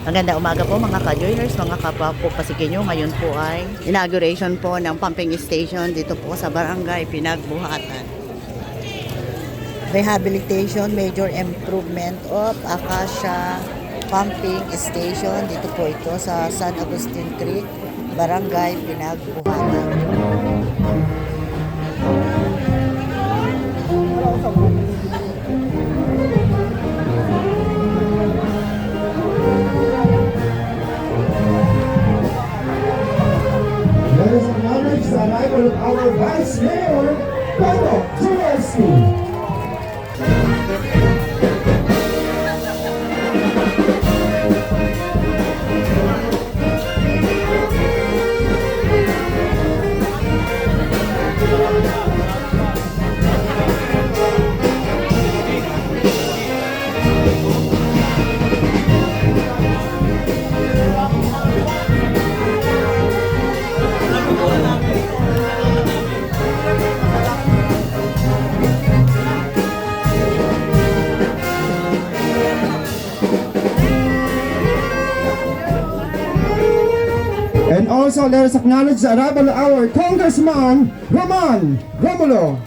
Maganda umaga po mga ka-joiners, mga kapwa po Pasikenyo. Ngayon po ay inauguration po ng pumping station dito po sa Barangay Pinagbuhatan. Rehabilitation, major improvement of Acacia Pumping Station. Dito po ito sa San Agustin Creek, Barangay Pinagbuhatan. Let us acknowledge the arrival of our Vice Mayor, Toto Tuwalski. And also, let us acknowledge the arrival of our Congressman, Roman Romulo.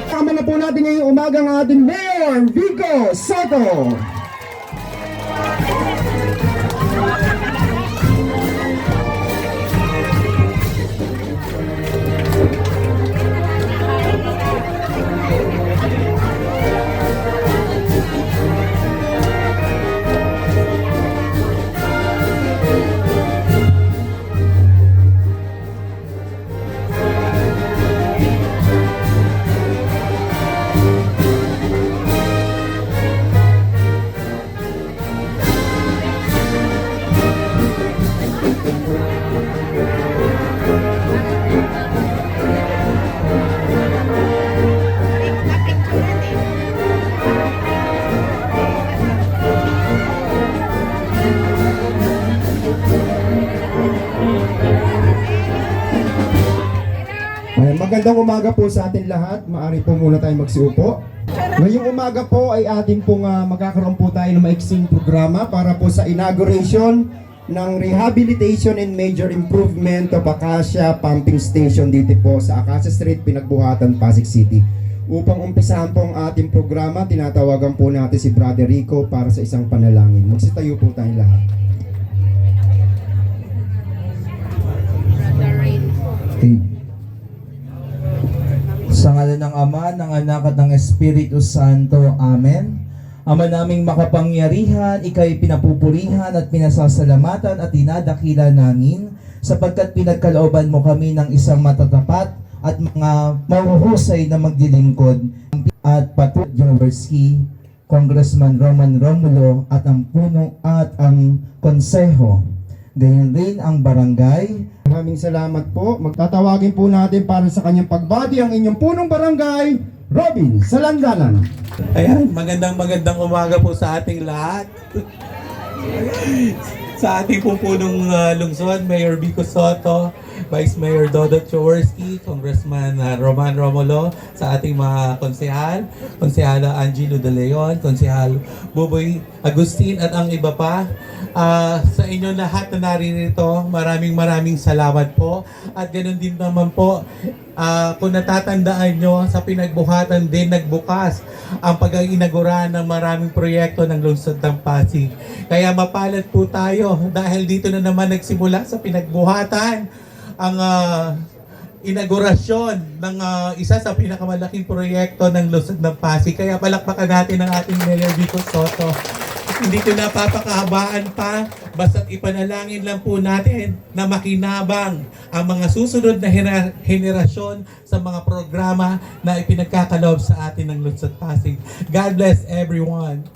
Kasama na po natin ngayong umaga ang ating Mayor Vico Soto. Magandang umaga po sa atin lahat. Maaari po muna tayo magsiupo. Ngayong umaga po ay ating pong magkakaroon po tayo ng maiksing programa para po sa inauguration ng Rehabilitation and Major Improvement of Acacia Pumping Station dito po sa Acacia Street, Pinagbuhatan, Pasig City. Upang umpisahan po ang ating programa, tinatawagan po natin si Brother Rico para sa isang panalangin. Magsitayo po tayong lahat. Sa ngalan ng Ama, ng Anak at ng Espiritu Santo. Amen. Ama naming makapangyarihan, ika'y pinapupurihan at pinasasalamatan at dinadakila namin sapagkat pinagkalooban mo kami ng isang matatapat at mga mahuhusay na magdilingkod at Pato Jaworski, Congressman Roman Romulo at ang puno at ang konseho. Gayon rin ang barangay. Maraming salamat po. Magtatawagin po natin para sa kanyang pagbati ang inyong punong barangay, Robin Salandanan. Ayan, magandang umaga po sa ating lahat. Sa ating punong lungsod, Mayor Vico Soto, Vice Mayor Dodot Jaworski, Congressman Roman Romulo, sa ating mga konsehal, Konsehala Angelo De Leon, Konsehal Buboy Agustin at ang iba pa. Sa inyo lahat na naririto, maraming salamat po. At ganoon din naman po, kung natatandaan nyo, sa Pinagbuhatan din nagbukas ang pag-inagura ng maraming proyekto ng lungsod ng Pasig. Kaya mapalad po tayo dahil dito na naman nagsimula sa Pinagbuhatan ang inaugurasyon ng isa sa pinakamalaking proyekto ng lungsod ng Pasig. Kaya palakpakan natin ang ating Mayor Vico Soto. Hindi ko napapakahabaan pa, basta't ipanalangin lang po natin na makinabang ang mga susunod na henerasyon sa mga programa na ipinagkakaloob sa atin ng Lungsod Pasig. God bless everyone.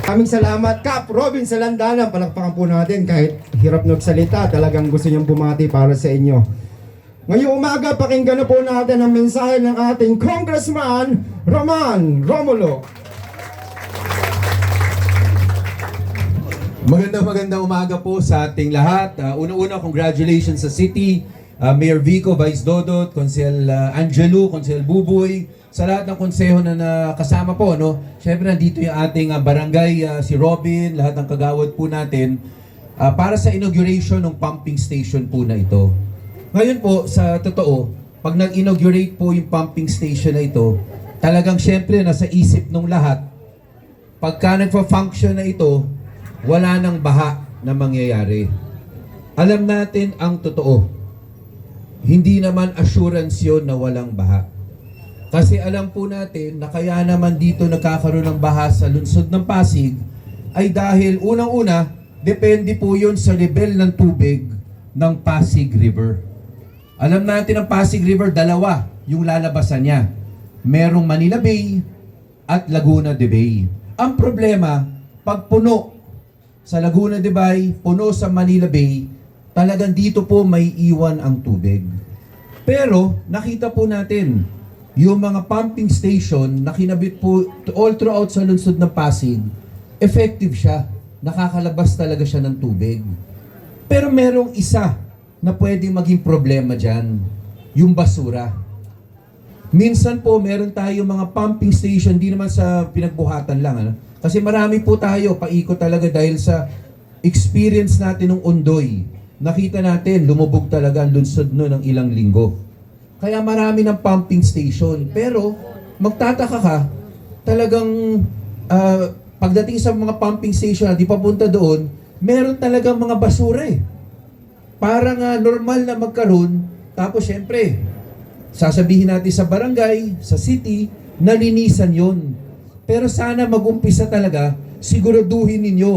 Maraming salamat, Kap Robin Salandanan. Palakpakan po natin kahit hirap nagsalita, talagang gusto niyang bumati para sa inyo. Ngayong umaga, pakinggan na po natin ang mensahe ng ating Congressman Roman Romulo. Magandang umaga po sa ating lahat. Una-una, congratulations sa City, Mayor Vico, Vice Dodot, Consel Angelo, Consel Buboy, sa lahat ng konseho na nakasama po, no? Syempre, nandito yung ating barangay, si Robin, lahat ng kagawad po natin, para sa inauguration ng pumping station po na ito. Ngayon po, sa totoo, pag nag-inaugurate po yung pumping station na ito, talagang syempre nasa isip ng lahat, pagka nagpa-function na ito, wala nang baha na mangyayari. Alam natin ang totoo. Hindi naman assurance yon na walang baha. Kasi alam po natin na kaya naman dito nagkakaroon ng baha sa lungsod ng Pasig ay dahil unang-una, depende po yon sa level ng tubig ng Pasig River. Alam natin ang Pasig River, dalawa yung lalabasan niya. Merong Manila Bay at Laguna de Bay. Ang problema, pag puno sa Laguna de Bay, puno sa Manila Bay, talagang dito po may iwan ang tubig. Pero nakita po natin, yung mga pumping station na kinabit po all throughout sa lungsod ng Pasig, effective siya. Nakakalabas talaga siya ng tubig. Pero merong isa na pwedeng maging problema dyan, yung basura. Minsan po, meron tayo mga pumping station, di naman sa pinagbuhatan lang, ano? Kasi marami po tayo, paikot talaga dahil sa experience natin ng Ondoy. Nakita natin, lumubog talaga ang lungsod no ng ilang linggo. Kaya marami ng pumping station. Pero, magtataka ka, talagang pagdating sa mga pumping station na di papunta doon, meron talagang mga basura eh. Parang normal na magkaroon, tapos syempre, sasabihin natin sa barangay, sa city, nalinisan yon. Pero sana mag-umpisa talaga, siguraduhin ninyo,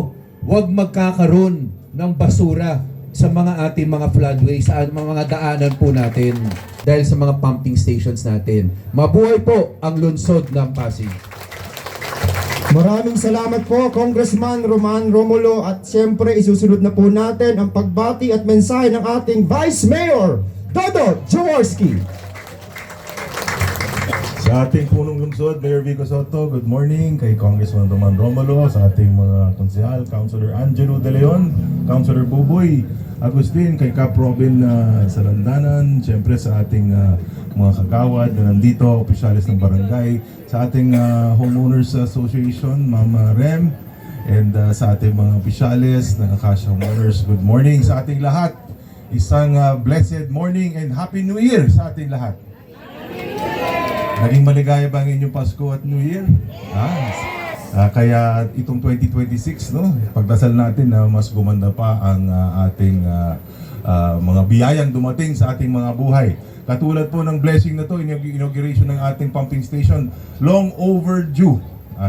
huwag magkakaroon ng basura sa mga ating mga floodways, sa mga daanan po natin dahil sa mga pumping stations natin. Mabuhay po ang lungsod ng Pasig. Maraming salamat po, Congressman Roman Romulo, at siyempre isusunod na po natin ang pagbati at mensahe ng ating Vice Mayor, Dodot Jaworski. Sa ating punong lungsod, Mayor Vico Soto, good morning. Kay Congressman Roman Romulo, sa ating mga konsehal, Councilor Angelo De Leon, Councilor Buboy Agustin, kay Cap Robin Salandanan, siyempre sa ating mga kagawad na nandito, opisyalis ng barangay, sa ating Homeowners Association, Mama Rem, and sa ating mga opisyalis ng Acacia Homeowners, good morning sa ating lahat. Isang blessed morning and Happy New Year sa ating lahat. Naging maligaya ba ang inyong Pasko at New Year? Kaya itong 2026, no, pagdasal natin na mas gumanda pa ang ating mga biyayang dumating sa ating mga buhay. Katulad po ng blessing na to, inauguration ng ating pumping station, long overdue.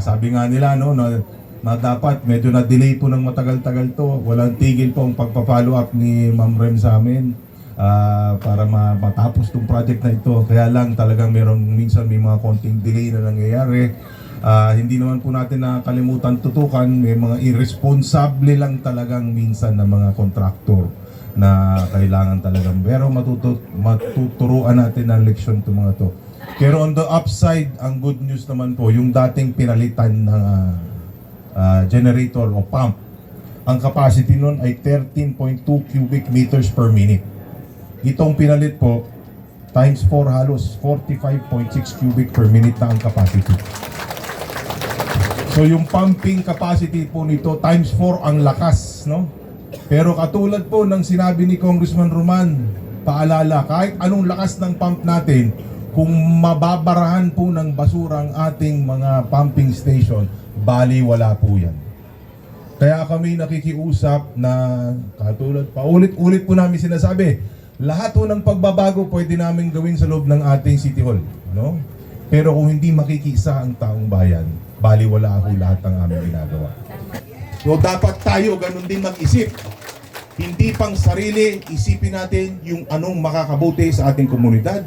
Sabi nga nila, no, na dapat medyo na-delay po ng matagal-tagal to. Walang tigil po ang pagpa-follow up ni Ma'am Rem sa amin. Para matapos itong project na ito. Kaya lang talagang minsan may mga konting delay na nangyayari. Hindi naman po natin nakalimutan tutukan, may mga irresponsible lang talagang minsan na mga kontraktor na kailangan talagang, pero matuturuan natin ng leksyon itong mga to. Pero on the upside, ang good news naman po, yung dating pinalitan ng generator o pump, ang capacity nun ay 13.2 cubic meters per minute. Itong pinalit po, times 4 halos 45.6 cubic per minute na ang capacity. So yung pumping capacity po nito, times 4 ang lakas, no? Pero katulad po ng sinabi ni Congressman Roman, paalala, kahit anong lakas ng pump natin, kung mababarahan po ng basura ang ating mga pumping station, bali wala po yan. Kaya kami nakikiusap na katulad, paulit-ulit po namin sinasabi, lahat po ng pagbabago pwede namin gawin sa loob ng ating City Hall, no? Pero kung hindi makikisa ang taong bayan, baliwala ho lahat ng aming ginagawa. So dapat tayo ganun din mag-isip. Hindi pang sarili, isipin natin yung anong makakabuti sa ating komunidad,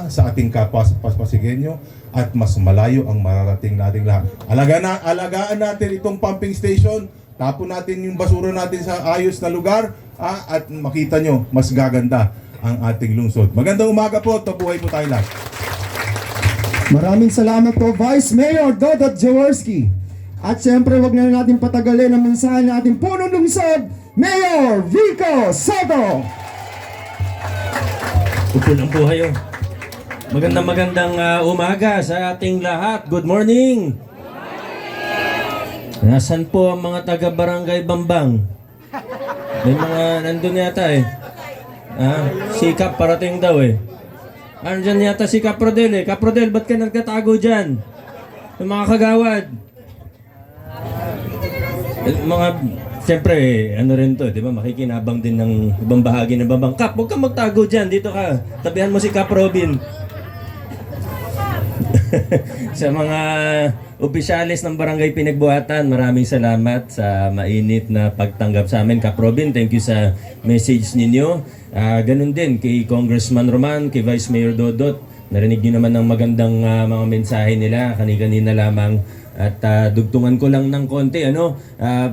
sa ating kapasigenyo, at mas malayo ang mararating nating lahat. Alagaan natin itong pumping station, tapon natin yung basura natin sa ayos na lugar, at makita nyo, mas gaganda ang ating lungsod. Magandang umaga po, tabuhay po tayo lahat. Maraming salamat po, Vice Mayor Dodot Jaworski. At siyempre, wag na natin patagalin ang mensahe ng ating punong lungsod, Mayor Vico Soto. Upul ang buhay oh. Magandang umaga sa ating lahat. Good morning! Nasaan po ang mga taga-barangay Bambang? May mga nandun yata eh. Si Kap parating daw eh. Andyan yata si Kaprodel eh. Kaprodel, ba't ka nagtatago dyan? Yung mga kagawad. Mga, siyempre, ano rin to, di ba? Makikinabang din ng ibang bahagi ng Bambang. Kap, huwag kang magtago dyan. Dito ka. Tabihan mo si Kap Robin. Sa mga opisyalis ng Barangay Pinagbuhatan, maraming salamat sa mainit na pagtanggap sa amin. Kap Robin, thank you sa message ninyo. Ganun din kay Congressman Roman, kay Vice Mayor Dodot. Narinig niyo naman ng magandang mga mensahe nila kanina lamang. At dugtungan ko lang ng konti, ano?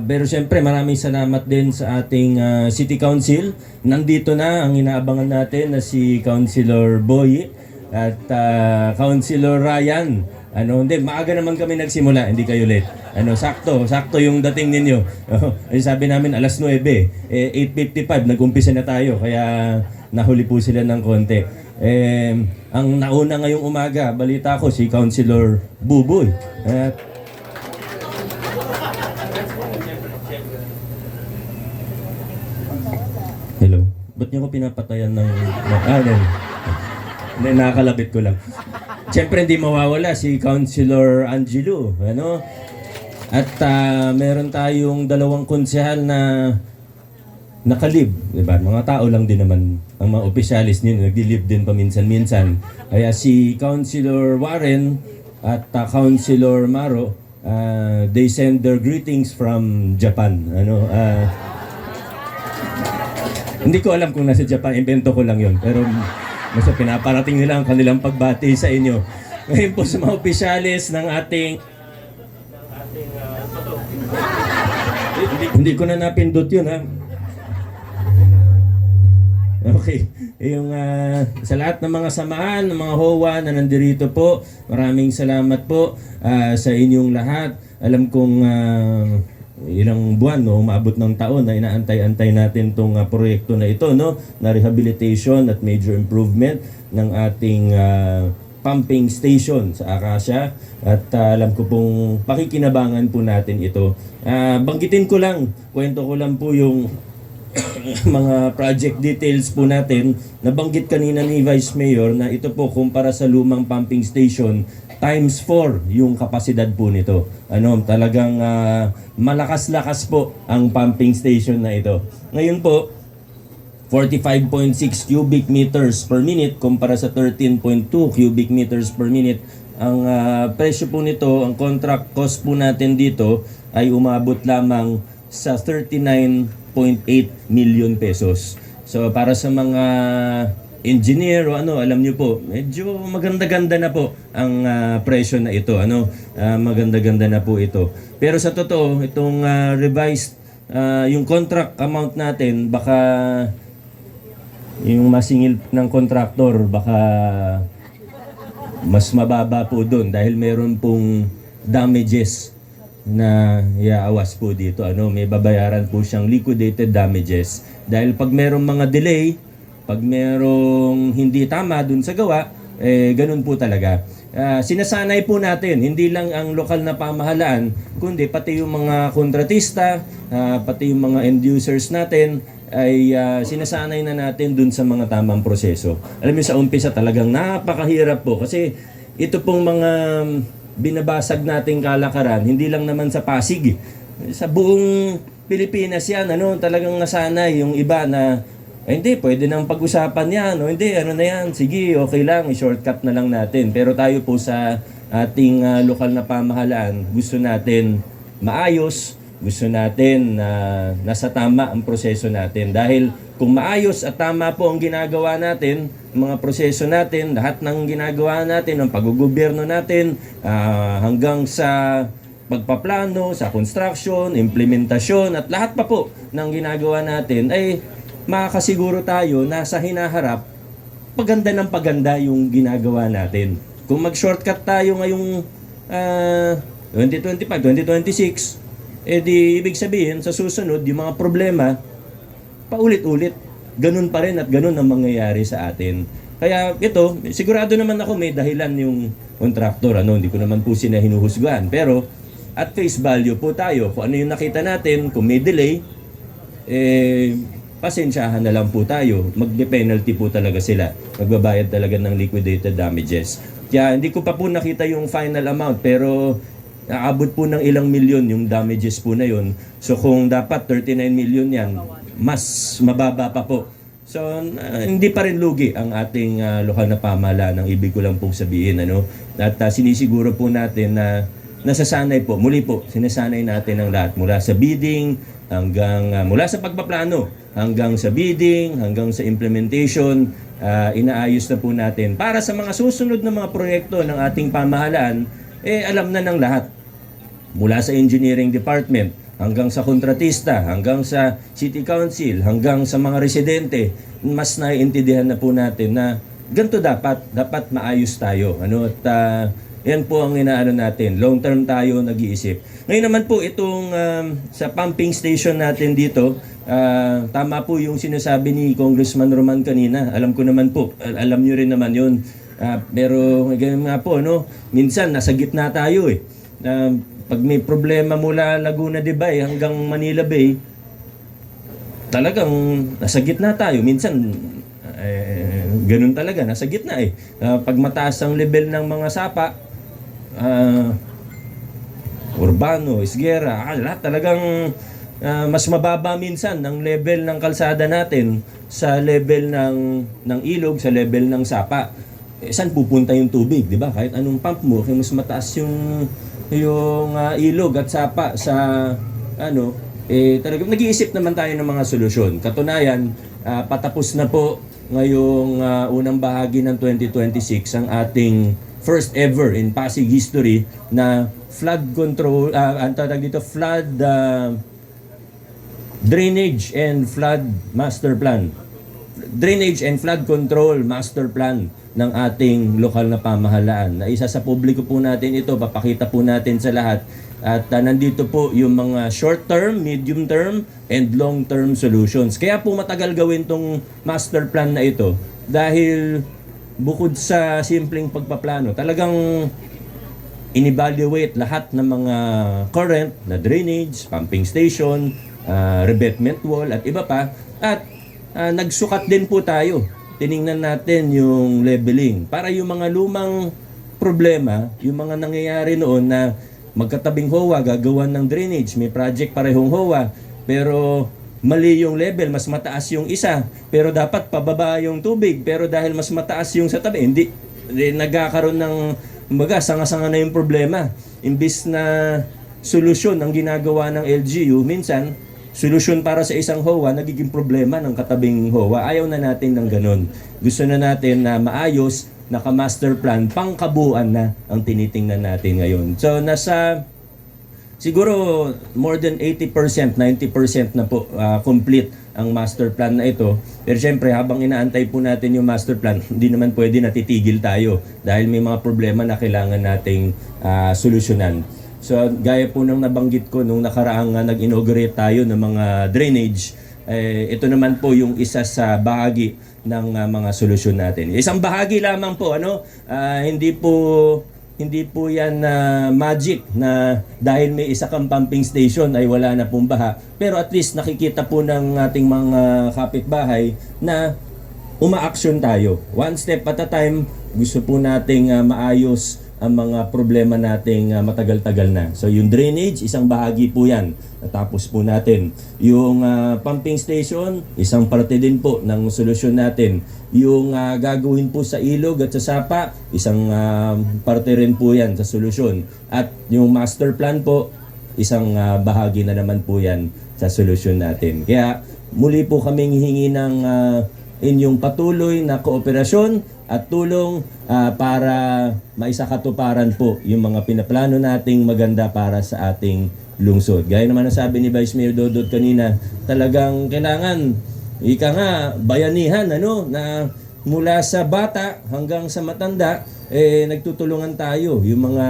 Pero siyempre maraming salamat din sa ating City Council. Nandito na ang inaabangan natin na si Councilor Boy at Councilor Ryan. Hindi, maaga naman kami nagsimula, hindi kayo late. Sakto yung dating ninyo. Sabi namin alas 9, 8:55 nag-umpisa na tayo, kaya nahuli po sila ng konti. Ang nauna ngayong umaga, balita ko si Councilor Buboy. Hello. Ba't niyo ko pinapatayan ng... Hindi, nakakalabit ko lang. Siyempre hindi mawawala si Councilor Angelo, ano? At meron tayong dalawang konsehal na nakalib, di ba? Mga tao lang din naman ang mga opisyalis niyo, nagdi-live din paminsan-minsan. Kaya si Councilor Warren at Councilor Maro, they send their greetings from Japan, ano? Hindi ko alam kung nasa Japan, invento ko lang 'yon, pero basta pinaparating nila ang kanilang pagbati sa inyo. Ngayon po sa mga opisyalis ng ating hindi ko na napindot yun, ha? Okay. Yung sa lahat ng mga samahan, ng mga HOA na nandirito po, maraming salamat po sa inyong lahat. Alam kong ilang buwan, no, umabot ng taon na inaantay-antay natin itong proyekto na ito, no, na rehabilitation at major improvement ng ating pumping station sa Acacia. At alam ko pong pakikinabangan po natin ito. Banggitin ko lang, kwento ko lang po yung mga project details po natin. Nabanggit kanina ni Vice Mayor na ito po kumpara sa lumang pumping station, times 4 yung kapasidad po nito. Talagang malakas-lakas po ang pumping station na ito. Ngayon po, 45.6 cubic meters per minute kumpara sa 13.2 cubic meters per minute. Ang presyo po nito, ang contract cost po natin dito ay umabot lamang sa 39.8 million pesos. So para sa mga engineer o alam niyo po, medyo maganda-ganda na po ang presyo na ito. Maganda-ganda na po ito. Pero sa totoo, itong revised yung contract amount natin, baka yung masingil ng contractor, baka mas mababa po doon dahil meron pong damages na iaawas po dito. May babayaran po siyang liquidated damages. Dahil pag merong mga delay, pag merong hindi tama dun sa gawa, ganun po talaga. Sinasanay po natin, hindi lang ang lokal na pamahalaan, kundi pati yung mga kontratista, pati yung mga end users natin, ay sinasanay na natin dun sa mga tamang proseso. Alam niyo, sa umpisa talagang napakahirap po kasi ito pong mga binabasag nating kalakaran, hindi lang naman sa Pasig. Sa buong Pilipinas yan, talagang nasanay yung iba na hindi, pwede nang pag-usapan yan. Hindi, na yan. Sige, okay lang. I-shortcut na lang natin. Pero tayo po sa ating lokal na pamahalaan, gusto natin maayos. Gusto natin na nasa tama ang proseso natin. Dahil kung maayos at tama po ang ginagawa natin, mga proseso natin, lahat ng ginagawa natin, ang pag-gobyerno natin, hanggang sa pagpaplano, sa construction, implementasyon, at lahat pa po ng ginagawa natin ay makakasiguro tayo na sa hinaharap, paganda ng paganda yung ginagawa natin. Kung mag-shortcut tayo ngayong 2025, 2026, di ibig sabihin sa susunod, yung mga problema, paulit-ulit. Ganun pa rin at ganun ang mangyayari sa atin. Kaya ito, sigurado naman ako may dahilan yung contractor. Hindi ko naman po sila hinuhusgahan. Pero at face value po tayo. Kung ano yung nakita natin, kung may delay, pasensyahan na lang po tayo. Magde-penalty po talaga sila. Magbabayad talaga ng liquidated damages. Kaya hindi ko pa po nakita yung final amount, pero aabot po ng ilang milyon yung damages po na yun. So kung dapat 39 million yan, mas mababa pa po. So hindi pa rin lugi ang ating lokal na pamahalaan, ang ibig ko lang pong sabihin. At sinisiguro po natin na nasasanay po, muli po, sinasanay natin ang lahat mula sa bidding, mula sa pagpaplano, hanggang sa bidding, hanggang sa implementation, inaayos na po natin. Para sa mga susunod na mga proyekto ng ating pamahalaan, alam na ng lahat. Mula sa engineering department, hanggang sa kontratista, hanggang sa city council, hanggang sa mga residente, mas naiintindihan na po natin na ganito dapat maayos tayo. At yan po ang inaano natin. Long term tayo nag-iisip. Ngayon naman po itong sa pumping station natin dito, tama po yung sinasabi ni Congressman Roman kanina. Alam ko naman po, alam nyo rin naman yun. Pero ganyan nga po, minsan nasa gitna tayo pag may problema mula Laguna de Bay hanggang Manila Bay, talagang nasa gitna tayo. Minsan, ganun talaga, nasa gitna pag mataas ang level ng mga sapa, Urbano, Isguera, lahat talagang mas mababa minsan ang level ng kalsada natin sa level ng ilog, sa level ng sapa. Saan pupunta yung tubig, di ba? Kahit anong pump mo, mas mataas yung ilog at sapa sa talagang nag-iisip naman tayo ng mga solusyon. Katunayan, patapos na po ngayong unang bahagi ng 2026 ang ating first ever in Pasig history na flood control, flood drainage and flood master plan. Drainage and flood control master plan ng ating lokal na pamahalaan. Na isa sa publiko po natin ito, papakita po natin sa lahat. At nandito po yung mga short-term, medium-term, and long-term solutions. Kaya po matagal gawin tong master plan na ito dahil bukod sa simpleng pagpaplano, talagang in-evaluate lahat ng mga current na drainage, pumping station, revetment wall, at iba pa. At nagsukat din po tayo. Tiningnan natin yung leveling para yung mga lumang problema, yung mga nangyayari noon na magkatabing HOA, gagawan ng drainage, may project parehong HOA, pero mali yung level, mas mataas yung isa, pero dapat pababa yung tubig, pero dahil mas mataas yung sa tabi, hindi nagkakaroon ng sanga-sanga na yung problema. Imbis na solusyon ang ginagawa ng LGU, minsan solusyon para sa isang HOA, nagiging problema ng katabing HOA. Ayaw na natin ng ganun. Gusto na natin na maayos, naka-master plan, pangkabuuan na ang tinitingnan natin ngayon. So, siguro more than 80%, 90% na po complete ang master plan na ito. Pero syempre, habang inaantay po natin yung master plan, hindi naman pwede natitigil tayo dahil may mga problema na kailangan nating solusyonan. So, gaya po nung nabanggit ko nung nakaraang nag-inaugurate tayo ng mga drainage, ito naman po yung isa sa bahagi ng mga solusyon natin. Isang bahagi lamang po, hindi po yan magic na dahil may isa kang pumping station ay wala na pong baha. Pero at least nakikita po ng ating mga kapitbahay na umaaksyon tayo. One step at a time, gusto po nating maayos ang mga problema nating matagal-tagal na. So yung drainage, isang bahagi po yan. Natapos po natin. Yung pumping station, isang parte din po ng solusyon natin. Yung gagawin po sa ilog at sa sapa, isang parte rin po yan sa solusyon. At yung master plan po, isang bahagi na naman po yan sa solusyon natin. Kaya muli po kaming hihingi ng inyong patuloy na kooperasyon at tulong para maisakatuparan po yung mga pinaplano nating maganda para sa ating lungsod. Gaya naman ang sabi ni Vice Mayor Dodot kanina, talagang kailangan ika nga, bayanihan, ano, na mula sa bata hanggang sa matanda, nagtutulungan tayo. Yung mga,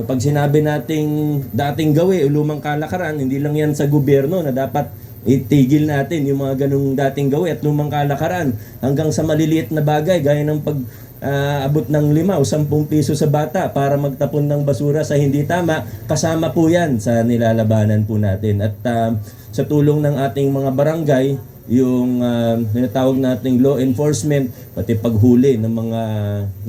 pag sinabi nating dating gawi o lumang kalakaran, hindi lang yan sa gobyerno na dapat itigil natin yung mga ganung dating gawi at lumang kalakaran hanggang sa maliliit na bagay gaya ng pag abot ng 5 o 10 piso sa bata para magtapon ng basura sa hindi tama, kasama po yan sa nilalabanan po natin. At sa tulong ng ating mga barangay, yung tinatawag nating law enforcement, pati paghuli ng mga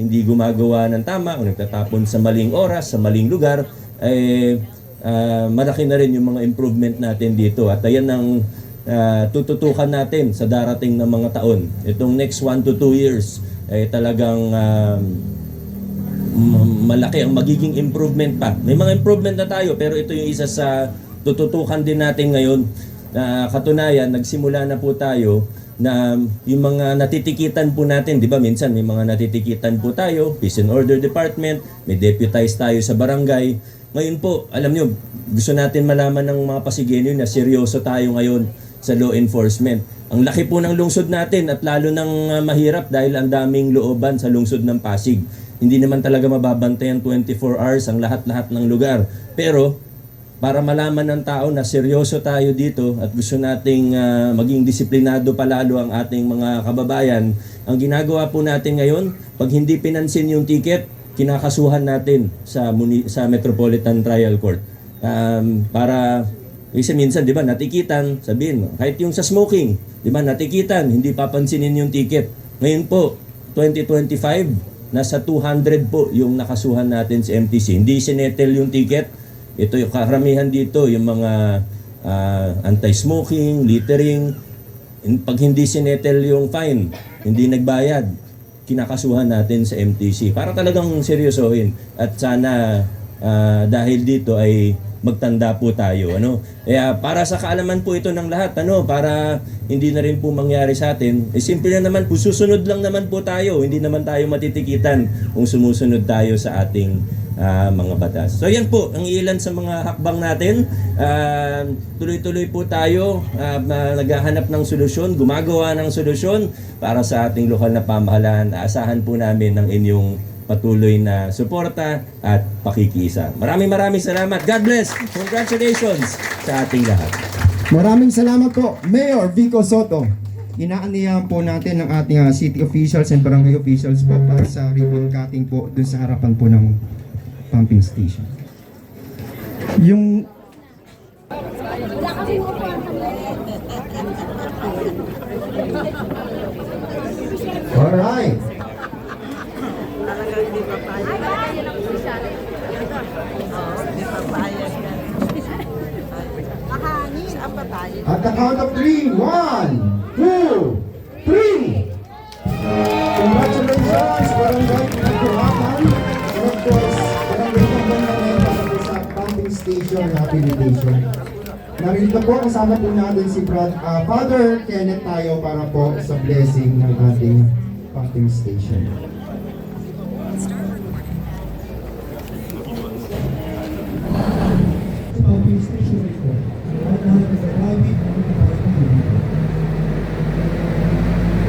hindi gumagawa ng tama o nagtatapon sa maling oras, sa maling lugar, malaki na rin yung mga improvement natin dito. At ayan ang tututukan natin sa darating na mga taon. Itong next 1 to 2 years, talagang malaki ang magiging improvement pa. May mga improvement na tayo, pero ito yung isa sa tututukan din natin ngayon. Katunayan, nagsimula na po tayo na yung mga natitikitan po natin, di ba minsan may mga natitikitan po tayo, Peace and Order Department, may deputize tayo sa barangay. Ngayon po, alam nyo, gusto natin malaman ng mga Pasigueño na seryoso tayo ngayon sa law enforcement. Ang laki po ng lungsod natin at lalo ng mahirap dahil ang daming looban sa lungsod ng Pasig. Hindi naman talaga mababantayan 24 hours ang lahat-lahat ng lugar. Pero para malaman ng tao na seryoso tayo dito at gusto nating maging disiplinado palalo ang ating mga kababayan, ang ginagawa po natin ngayon, pag hindi pinansin yung ticket, kinakasuhan natin sa Metropolitan Trial Court. Para kasi minsan, di ba, natikitan, sabihin, kahit yung sa smoking, di ba, natikitan, hindi papansinin yung ticket. Ngayon po, 2025, nasa 200 po yung nakasuhan natin sa MTC. Hindi sinetel yung ticket. Ito yung karamihan dito, yung mga anti-smoking, littering. Pag hindi sinetel yung fine, hindi nagbayad, kinakasuhan natin sa MTC. Para talagang seryosohin. At sana dahil dito ay magtanda po tayo, ano. Kaya para sa kaalaman po ito ng lahat, ano, para hindi na rin po mangyari sa atin, simple na naman po, susunod lang naman po tayo, hindi naman tayo matitikitan kung sumusunod tayo sa ating mga batas. So yan po ang ilan sa mga hakbang natin. Tuloy-tuloy po tayo naghahanap ng solusyon, gumagawa ng solusyon para sa ating lokal na pamahalaan. Aasahan po namin ng inyong patuloy na suporta at pakikiisa. Maraming salamat. God bless. Congratulations sa ating lahat. Maraming salamat po, Mayor Vico Soto. Inaanihan po natin ng ating city officials and barangay officials po para sa ribbon cutting po dun sa harapan po ng pumping station. Yung alright. At the count of 3, 1, 2, 3. Congratulations, Barangay Pinagkuhaman. And of course, Barangay Pinagkuhaman sa pumping station rehabilitation. Narito po, kasama po natin si Father Kenneth tayo para po sa blessing ng ating pumping station. Pumping station ito.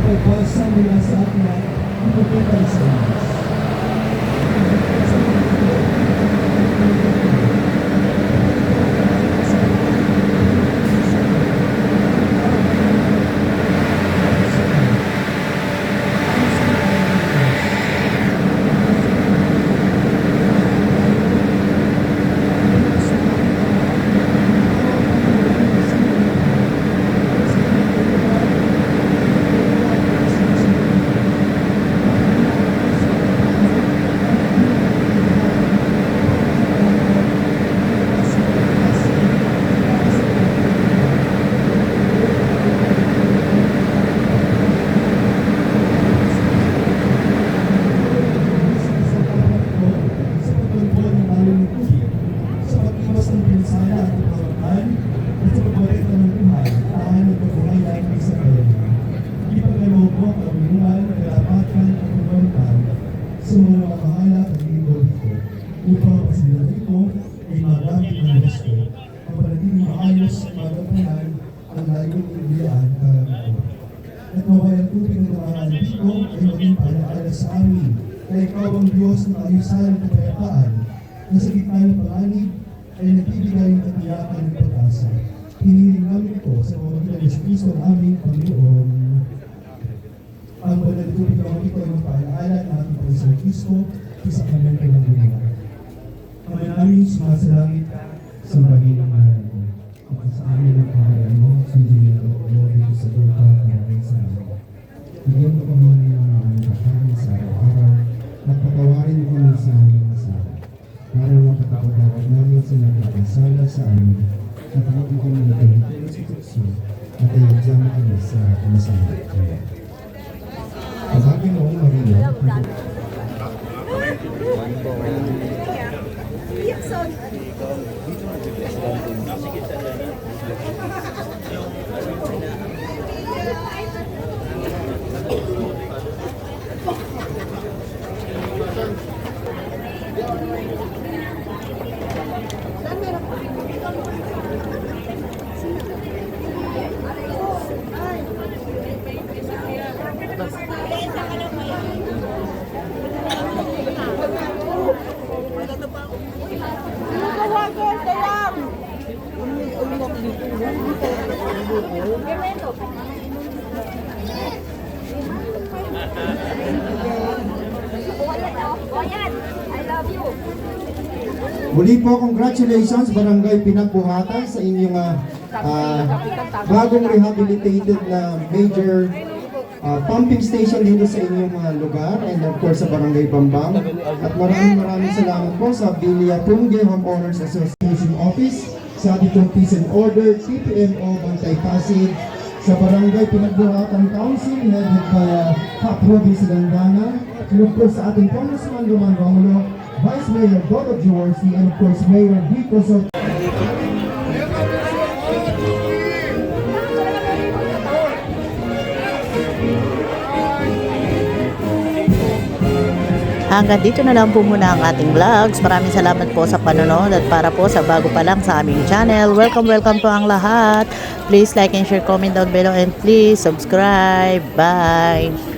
Pagpasa mula sa atin ang pagkakal sa Diyos. ang layunin niyaan at mawala ang tubig ng daraan dito ay maging paalaala sa amin na ikaw ang Diyos ng ayusan at kapayapaan na sa gitna ng panganib ay nagbibigay ng katiyakan ng pag-asa. Hinihiling namin ito sa pamamagitan ng Kristo ang aming Panginoon. Ang banal na tubig ng ito ay magpaalaala ng ating Panginoon Kristo sa kamento ng dunia. Ama namin sumasalangit ka sa bagay ng mahal mo. At sa amin ang pangalan mo, sundin ang loob mo dito sa lupa para sa amin. Bigyan mo kami ng aming kakain sa araw-araw at patawarin mo kami sa aming masama. Para makapagpatawad namin sa nagkakasala sa amin at huwag mo kami nagkakasala sa tukso at ayagyan mo kami sa masama. Ang Panginoong Maria, muli po, congratulations Barangay Pinagbuhatan sa inyong bagong rehabilitated na major pumping station dito sa inyong lugar and of course sa Barangay Bambang. At maraming salamat po sa Villa Pungge Homeowners Association Office, sa ating Peace and Order, TPMO Bantay Pasig, sa Barangay Pinagbuhatan Council headed by Cap Robin Silandana, and of course sa ating Congressman Roman Romulo, Vice Mayor Dodo Jaworski, and of course Mayor Vico Soto. Hanggang dito na lang po muna ang ating vlogs. Maraming salamat po sa panonood at para po sa bago pa lang sa aming channel, welcome po ang lahat. Please like and share, comment down below and please subscribe. Bye!